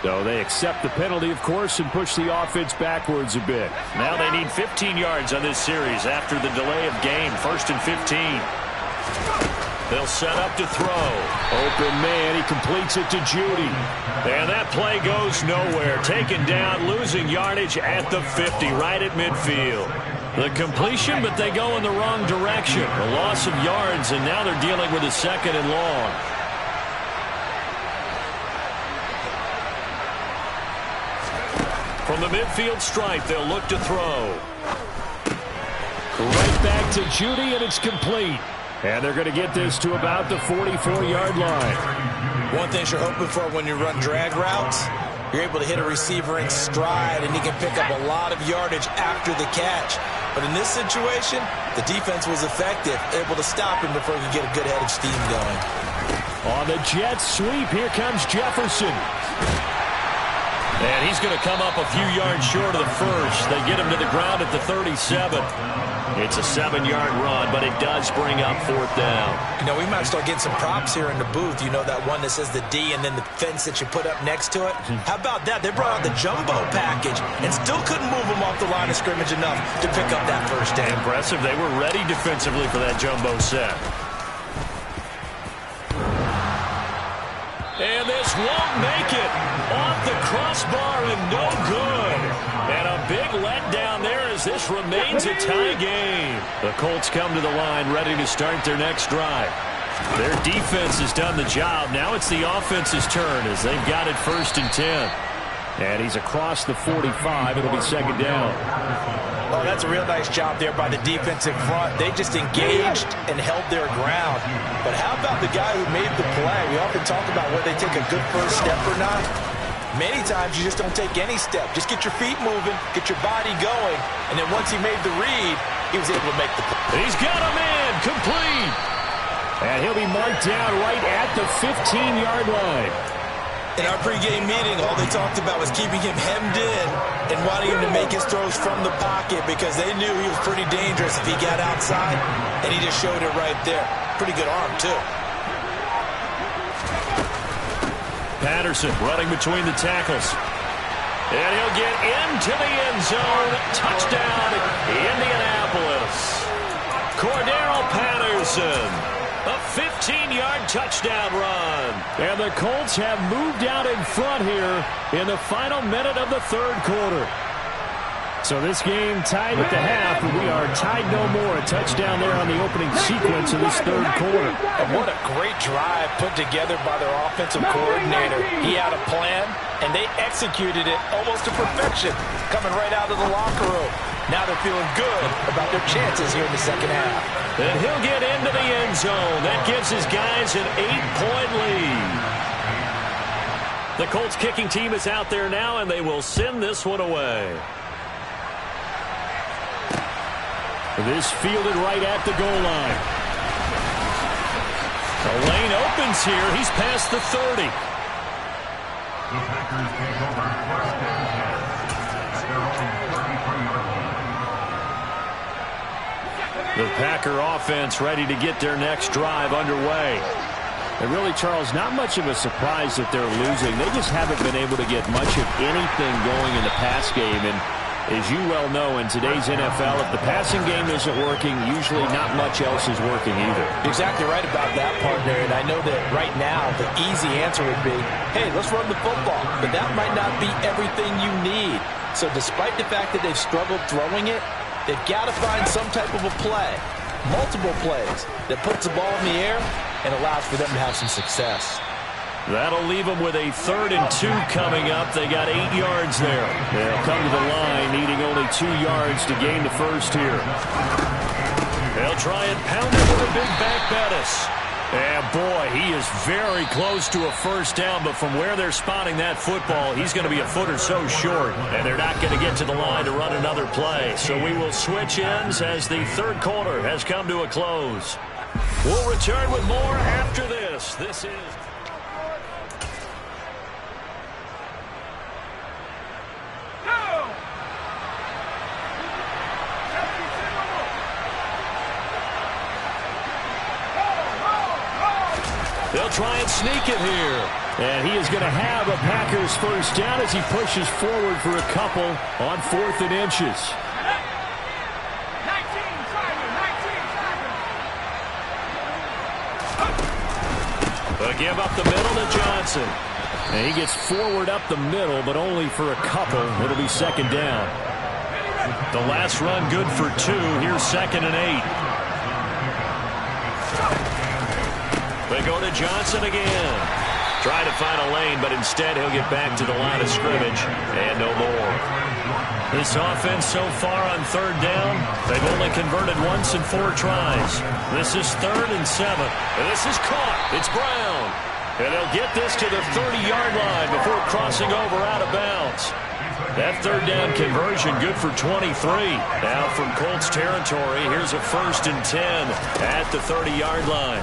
So they accept the penalty, of course, and push the offense backwards a bit. Now they need 15 yards on this series after the delay of game. 1st and 15. They'll set up to throw. Open man, he completes it to Judy. And that play goes nowhere. Taken down, losing yardage at the 50, right at midfield. The completion, but they go in the wrong direction. A loss of yards, and now they're dealing with a 2nd and long. From the midfield stripe, they'll look to throw. Right back to Judy, and it's complete. And they're going to get this to about the 44-yard line. One thing you're hoping for when you run drag routes, you're able to hit a receiver in stride, and he can pick up a lot of yardage after the catch. But in this situation, the defense was effective, able to stop him before he could get a good head of steam going. On the jet sweep, here comes Jefferson. And he's going to come up a few yards short of the first. They get him to the ground at the 37. It's a 7-yard run, but it does bring up 4th down. You know, we might start getting some props here in the booth. You know, that one that says the D and then the fence that you put up next to it? How about that? They brought out the jumbo package and still couldn't move them off the line of scrimmage enough to pick up that first down. Impressive. They were ready defensively for that jumbo set. And this won't make it. Off the crossbar and no good. And a big letdown there as this remains a tie game. The Colts come to the line ready to start their next drive. Their defense has done the job. Now it's the offense's turn as they've got it 1st and 10. And he's across the 45. It'll be 2nd down. Oh, that's a real nice job there by the defensive front. They just engaged and held their ground. But how about the guy who made the play? We often talk about whether they take a good first step or not. Many times you just don't take any step. Just get your feet moving, get your body going, and then once he made the read, he was able to make the play. He's got him in, complete. And he'll be marked down right at the 15-yard line. In our pregame meeting, all they talked about was keeping him hemmed in and wanting him to make his throws from the pocket because they knew he was pretty dangerous if he got outside, and he just showed it right there. Pretty good arm, too. Patterson running between the tackles. And he'll get into the end zone. Touchdown, Indianapolis. Cordero Patterson. A 15-yard touchdown run. And the Colts have moved out in front here in the final minute of the 3rd quarter. So this game tied at the half, but we are tied no more. A touchdown there on the opening sequence of this 3rd quarter. And what a great drive put together by their offensive coordinator. He had a plan, and they executed it almost to perfection, coming right out of the locker room. Now they're feeling good about their chances here in the 2nd half. And he'll get into the end zone. That gives his guys an 8-point lead. The Colts kicking team is out there now, and they will send this one away. This fielded right at the goal line. The lane opens here. He's past the 30. The Packer offense ready to get their next drive underway. And really, Charles, not much of a surprise that they're losing. They just haven't been able to get much of anything going in the pass game. And as you well know, in today's NFL, if the passing game isn't working, usually not much else is working either. You're exactly right about that, partner. And I know that right now the easy answer would be, hey, let's run the football. But that might not be everything you need. So despite the fact that they've struggled throwing it, they've got to find some type of a play, multiple plays, that puts the ball in the air and allows for them to have some success. That'll leave them with a 3rd and 2 coming up. They got 8 yards there. They'll come to the line needing only 2 yards to gain the first here. They'll try and pound it with a big back Bettis. And boy, he is very close to a first down, but from where they're spotting that football, he's going to be a foot or so short, and they're not going to get to the line to run another play. So we will switch ends as the 3rd quarter has come to a close. We'll return with more after this. This is... They'll try and sneak it here. And he is going to have a Packers first down as he pushes forward for a couple on 4th and inches. They'll give up the middle to Johnson. And he gets forward up the middle, but only for a couple. It'll be 2nd down. The last run good for 2. Here's 2nd and 8. They go to Johnson again. Try to find a lane, but instead he'll get back to the line of scrimmage and no more. This offense so far on 3rd down, they've only converted once in 4 tries. This is 3rd and 7. And this is caught. It's Brown. And they'll get this to the 30-yard line before crossing over out of bounds. That 3rd down conversion good for 23. Now from Colts territory, here's a 1st and 10 at the 30-yard line.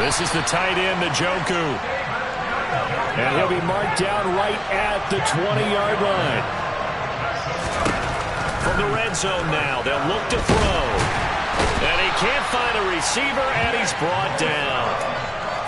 This is the tight end, Njoku. And he'll be marked down right at the 20-yard line. From the red zone now, they'll look to throw. And he can't find a receiver, and he's brought down.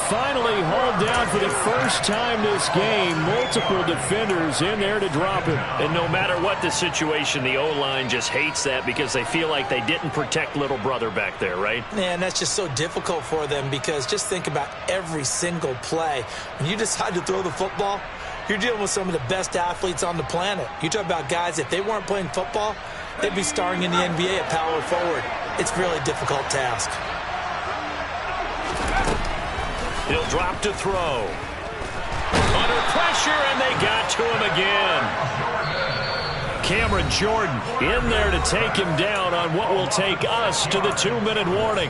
Finally hauled down for the first time this game. Multiple defenders in there to drop him. And no matter what the situation, the O-line just hates that because they feel like they didn't protect little brother back there, right? Man, that's just so difficult for them because just think about every single play. When you decide to throw the football, you're dealing with some of the best athletes on the planet. You talk about guys, if they weren't playing football, they'd be starring in the NBA at power forward. It's a really difficult task. He'll drop to throw. Under pressure, and they got to him again. Cameron Jordan in there to take him down on what will take us to the 2-minute warning.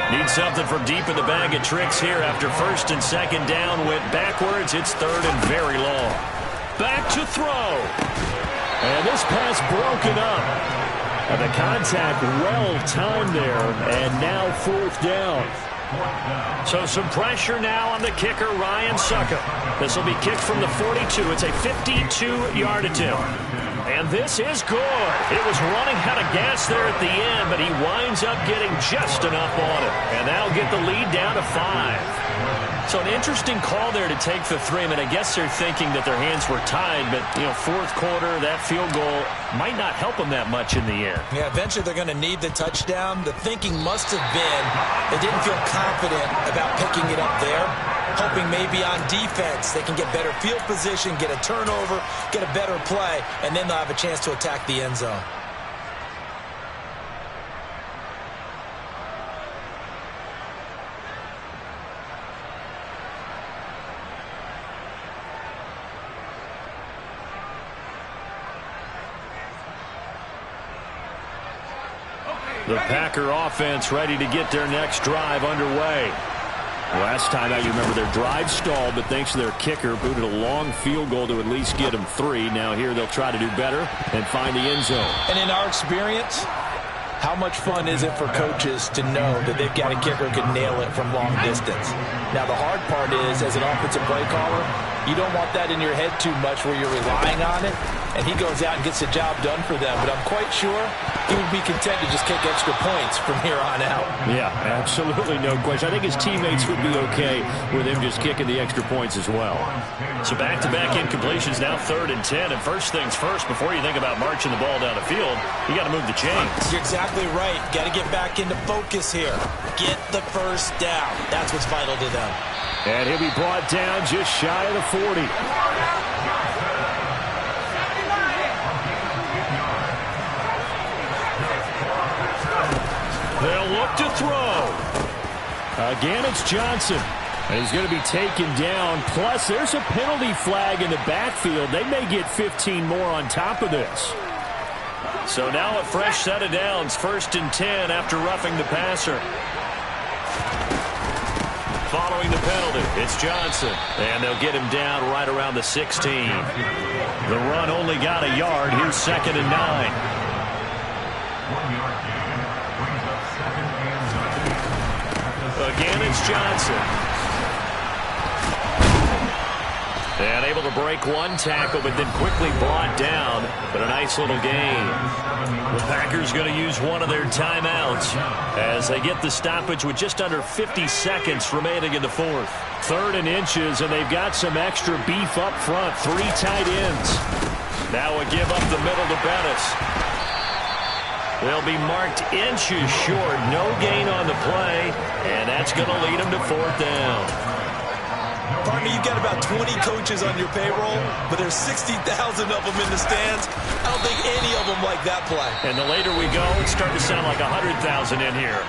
Need something from deep in the bag of tricks here after 1st and 2nd down. Went backwards. It's 3rd and very long. Back to throw. And this pass broken up. And the contact well-timed there, and now 4th down. So some pressure now on the kicker, Ryan Suckup. This will be kicked from the 42. It's a 52-yard attempt. And this is good. It was running out of gas there at the end, but he winds up getting just enough on it. And that'll get the lead down to 5. So an interesting call there to take the 3. I mean, I guess they're thinking that their hands were tied, but, 4th quarter, that field goal might not help them that much in the end. Yeah, eventually they're going to need the touchdown. The thinking must have been they didn't feel confident about picking it up there, hoping maybe on defense they can get better field position, get a turnover, get a better play, and then they'll have a chance to attack the end zone. The Packer offense ready to get their next drive underway. Last time out, you remember their drive stalled, but thanks to their kicker, booted a long field goal to at least get them 3. Now here they'll try to do better and find the end zone. And in our experience, how much fun is it for coaches to know that they've got a kicker who can nail it from long distance? Now the hard part is, as an offensive play caller, you don't want that in your head too much where you're relying on it, and he goes out and gets the job done for them. But I'm quite sure he would be content to just kick extra points from here on out. Yeah, absolutely no question. I think his teammates would be okay with him just kicking the extra points as well. So back-to-back incompletions, now 3rd and 10. And first things first, before you think about marching the ball down the field, you got to move the chains. You're exactly right. Got to get back into focus here. Get the first down. That's what's vital to them. And he'll be brought down just shy of the 40. They'll look to throw. Again, it's Johnson. And he's going to be taken down. Plus, there's a penalty flag in the backfield. They may get 15 more on top of this. So now a fresh set of downs. 1st and 10 after roughing the passer. Following the penalty, it's Johnson. And they'll get him down right around the 16. The run only got a yard. Here's 2nd and 9. Again, it's Johnson. And able to break one tackle, but then quickly brought down. But a nice little gain. The Packers going to use one of their timeouts as they get the stoppage with just under 50 seconds remaining in the fourth. 3rd and inches, and they've got some extra beef up front. 3 tight ends. Now a give up the middle to Bettis. They'll be marked inches short. No gain on the play, and that's going to lead them to 4th down. Partner, you've got about 20 coaches on your payroll, but there's 60,000 of them in the stands. I don't think any of them like that play. And the later we go, it's starting to sound like 100,000 in here.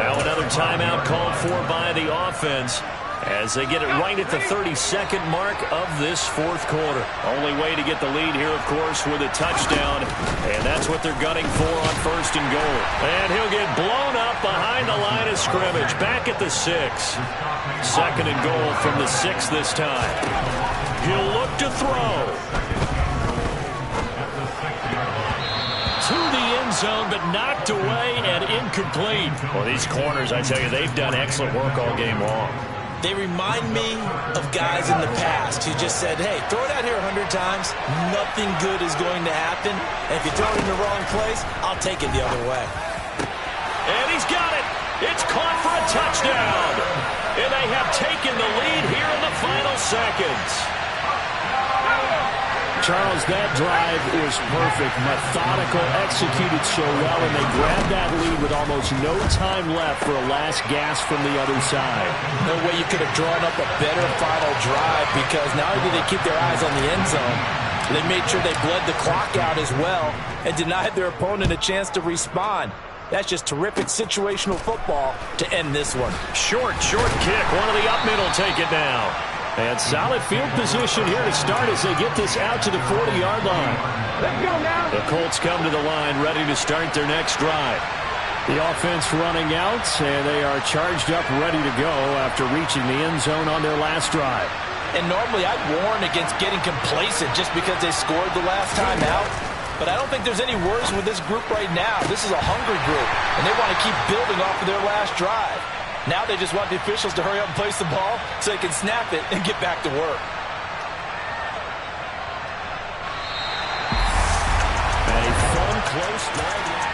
Now another timeout called for by the offense as they get it right at the 32nd mark of this 4th quarter. Only way to get the lead here, of course, with a touchdown, and that's what they're gunning for on 1st and goal. And he'll get blown up behind the line of scrimmage, back at the 6. 2nd and goal from the 6 this time. He'll look to throw. To the end zone, but knocked away and incomplete. Well, these corners, I tell you, they've done excellent work all game long. They remind me of guys in the past who just said, hey, throw it out here 100 times. Nothing good is going to happen. And if you throw it in the wrong place, I'll take it the other way. And he's got it. It's caught for a touchdown. And they have taken the lead here in the final seconds. Charles, that drive was perfect. Methodical, executed so well, and they grabbed that lead with almost no time left for a last gasp from the other side. No way you could have drawn up a better final drive, because not only did they keep their eyes on the end zone, they made sure they bled the clock out as well and denied their opponent a chance to respond. That's just terrific situational football to end this one. Short kick. One of the up middle take it now. And solid field position here to start as they get this out to the 40-yard line. Let's go now. The Colts come to the line ready to start their next drive. The offense running out, and they are charged up, ready to go after reaching the end zone on their last drive. And normally I'd warn against getting complacent just because they scored the last time out. But I don't think there's any worries with this group right now. This is a hungry group, and they want to keep building off of their last drive. Now they just want the officials to hurry up and place the ball so they can snap it and get back to work. A fun, close ball.